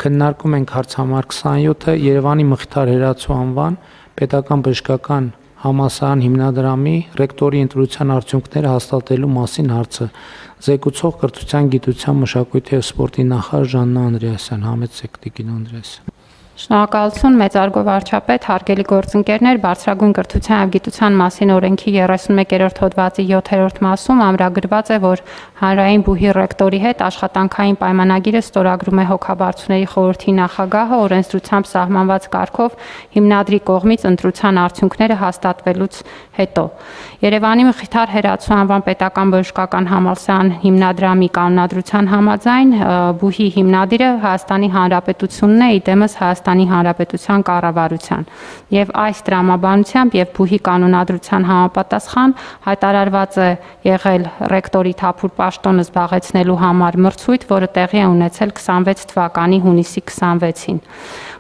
Քննարկում ենք հարց համար 27-ը Երևանի Մխիթար Հերացու անվան պետական բժշկական համալսարան հիմնադրամի ռեկտորի ընտրության արդյունքները հաստատելու մասին հարցը։ Զեկուցող կրթության, գիտության, մշակույթի և սպորտի նախարար Ժաննա Անդրեասյան, համեցեք Տիկին Անդրեասյան։ Շնորհակալություն, մեծարգո վարչապետ, հարգելի գործընկերներ, Բարձրագույն կրթության և գիտության մասին օրենքի 31-րդ հոդվածի 7-րդ մասում ամրագրված է, որ հանրային բուհի ռեկտորի հետ աշխատանքային պայմանագիրը ստորագրում է Հոգաբարձուների խորհրդի նախագահը օրենսդրությամբ սահմանված կարգով հիմնադրի կողմից ընտրության արդյունքները հաստատվելուց հետո։ Երևանի Մխիթար Հերացու անվան պետական բժշկական համալսարան հիմնադրամի կանոնադրության համաձայն բուհի հիմնադիրը Հայաստանի Հանրապետությունն է, իդեմս Հայաստանի Հանրապետության կառավարության, եւ այս տրամաբանությամբ եւ բուհի կանոնադրության համապատասխան հայտարարված է եղել ռեկտորի թափուր պաշտոնը զբաղեցնելու համար մրցույթ, որը տեղի է ունեցել 26 թվականի հունիսի 26-ին։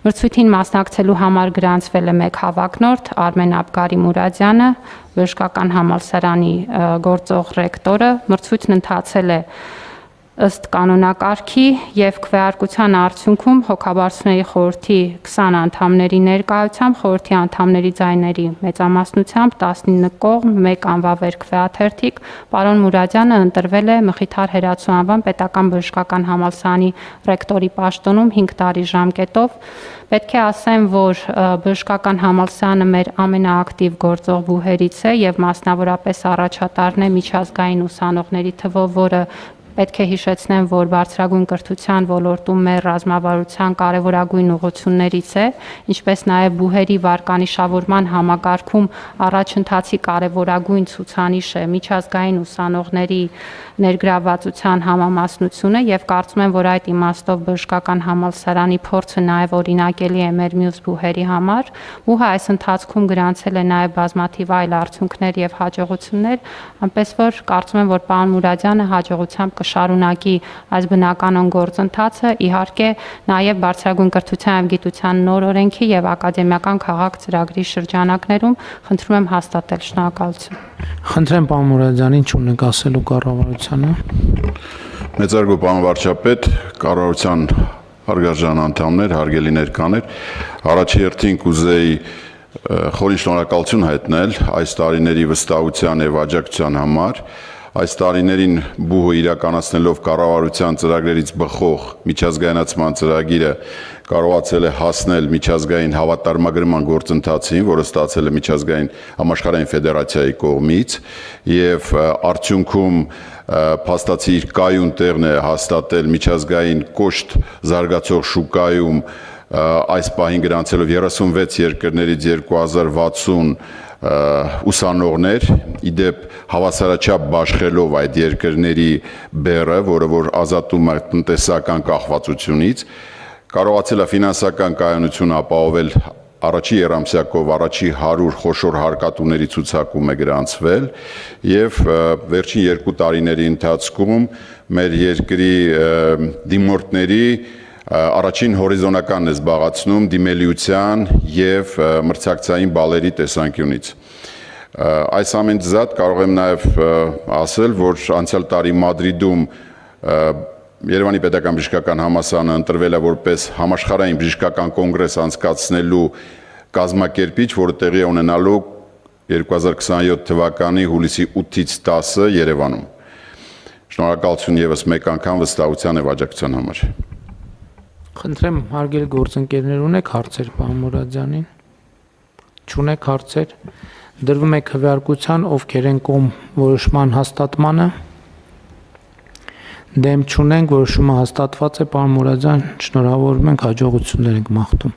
Մրցույթին մասնակցելու համար գրանցվել է 1 հավակնորդ Արմեն Աբգարի Մուրադյանը, բժշկական համալսարանի գործող ռեկտորը։ Մրցույթն ընթացել է ըստ կանոնակարգի եւ քվեարկության արդյունքում Հոգաբարձուների խորհրդի 20 անդամների ներկայությամբ խորհրդի անդամների ձայների մեծամասնությամբ 19 կողմ 1 անվավեր քվեաթերթիկ պարոն Մուրադյանը ընտրվել է Մխիթար Հերացու անվան պետական բժշկական համալսարանի ռեկտորի պաշտոնում 5 տարի ժամկետով։ Պետք է ասեմ, որ բժշկական համալսարանը մեր ամենաակտիվ գործող բուհերից է եւ մասնավորապես առաջատարն է միջազգային ուսանողների թվով, որը պետք է հիշեցնեմ, որ բարձրագույն կրթության ոլորտում մեր ռազմավարության կարևորագույն ուղղություններից է, ինչպես նաև բուհերի վարկանիշավորման համակարգում առաջընթացի կարևորագույն ցուցանիշ է միջազգային ուսանողների ներգրավվածության համամասնությունը եւ կարծում եմ, որ այդ իմաստով բժշկական համալսարանի փորձը նաև օրինակելի է մեր մյուս բուհերի համար։ Բուհը այս ընթացքում գրանցել է նաև բազմաթիվ այլ արդյունքներ եւ հաջողություններ, այնպես որ կարծում եմ, որ պարոն Մուրադյանը հաջողությամբ կշարունակի այս բնականon գործընթացը, իհարկե նաև բարձրագույն կրթության և գիտության նոր օրենքի եւ ակադեմիական քաղաք ծրագրի շրջանակներում խնդրում եմ հաստատել։ Շնորհակալություն։ Խնդրեմ պարոն Մուրադյանին ինչ ունեք ասելու կառավարությանը։ Մեծարգո պարոն վարչապետ, կառավարության հարգարժան անդամներ, հարգելի ներկաներ, առաջի հերթին կուզեի խորին շնորհակալություն հայտնել այս տարիների վստահության եւ աջակցության համար։ Այս տարիներին բուհը իրականացնելով կառավարության ծրագրերից բխող միջազգայնացման ծրագիրը կարողացել է հասնել միջազգային հավատարմագրման գործընթացին, որը ստացել է միջազգային համաշխարհային ֆեդերացիայի կողմից եւ արդյունքում փաստացի իր կայուն տեղն է հաստատել միջազգային կոշտ զարգացող շուկայում այս պահին գրանցելով 36 երկրներից 2060 ուսանողներ, իդեպ հավասարաչափ բաշխելով այդ երկրների բեռը, որը որ ազատում է տնտեսական կախվածությունից, կարողացել է ֆինանսական կայունություն ապահովել առաջի երամսյակով առաջի 100 խոշոր հարկատուների ցուցակում է գրանցվել եւ վերջին 2 տարիների ընթացքում մեր երկրի դիմորդների առաջին հորիզոնականն է զբաղացնում դիմելիության եւ մրցակցային բալերի տեսանկյունից։ Այս ամենից զատ կարող եմ նաեւ ասել, որ անցյալ տարի Մադրիդում Երևանի պետական բժշկական համալսարանը ընտրվել է որպես համաշխարհային բժշկական կոնգրես անցկացնելու կազմակերպիչ, որը տեղի է ունենալու 2027 թվականի հուլիսի 8-ից 10-ը Երևանում։ Շնորհակալություն եւս մեկ անգամ վստահության եւ աջակցության համար։ Խնդրեմ, հարգելի գործընկերներ, ունեք հարցեր պարոն Մուրադյանին։ Չունեք հարցեր։ Դրվում է քվեարկության, ովքեր են կողմ որոշման հաստատմանը։ Դեմ չունենք, որոշումը հաստատված է, պարոն Մուրադյան, շնորհավորում ենք, հաջողություններ ենք մաղթում։